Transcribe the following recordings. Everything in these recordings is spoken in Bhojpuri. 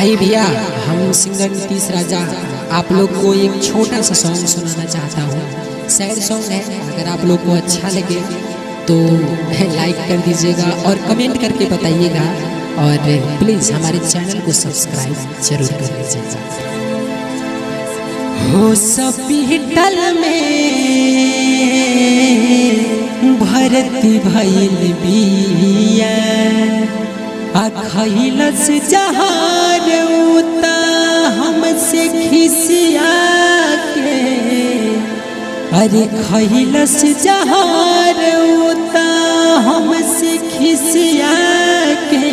हाय भैया, हम सिंगर नीतीश राजा आप लोग को एक छोटा सा सॉन्ग सुनाना चाहता हूँ। सैड सॉन्ग है, अगर आप लोग को अच्छा लगे तो लाइक कर दीजिएगा और कमेंट करके बताइएगा, और प्लीज़ हमारे चैनल को सब्सक्राइब जरूर कर लीजिएगा। हो हॉस्पिटल में भर्ती भइल बिया, खैलस जहार उता हमसे खिसिया के, अरे खैलस जहार उता हमसे खिसिया के,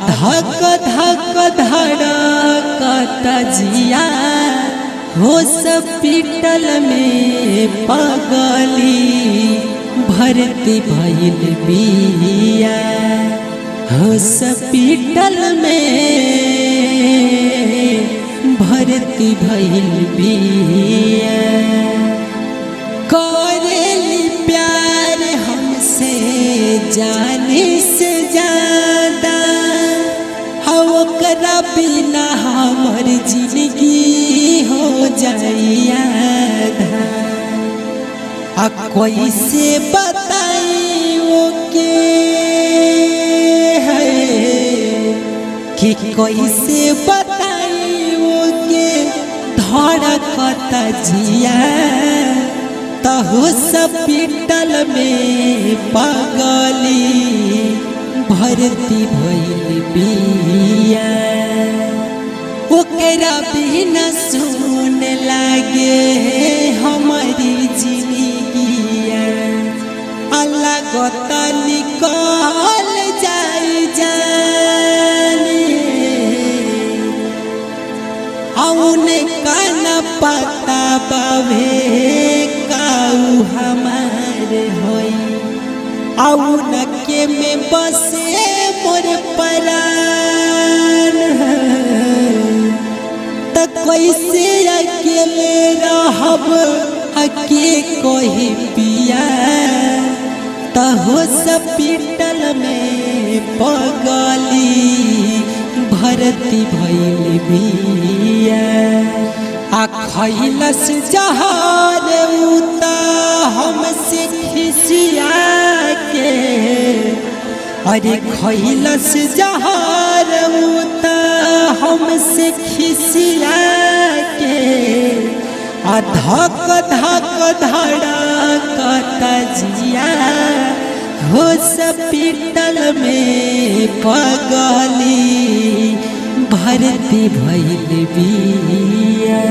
धक धक धड़कत जिया हॉस्पिटल में पगली भर्ती भइल बिया, हॉस्पिटल में भर्ती भइल बिया। करेली प्यार हमसे जाने से ज्यादा, ओकरा बिना हमर जिंदगी हो जाइया आ कैसे बताई ओके कि कैसे बताई ओके धड़कत जिया, त हॉस्पिटल में पगली भर्ती भइल बिया। ओकरा बिना सुन लागे हमारी जिंदगिया, अल्लाह गोता निकल जाई जाने, औन का न पता बावे काऊ हमार होई, औन के में बसे मोर परान, त कैसे अकेले रहब अके कोई पिया, त हॉस्पिटल में पगली भर्ती भइल बिया। आ खैलस जहार उता हमसे खिसिया के, अरे खैलस जहार उता हमसे खिसिया के, आ धक धक धड़कत जिया हॉस्पिटल में पगली भर्ती भइल बिया।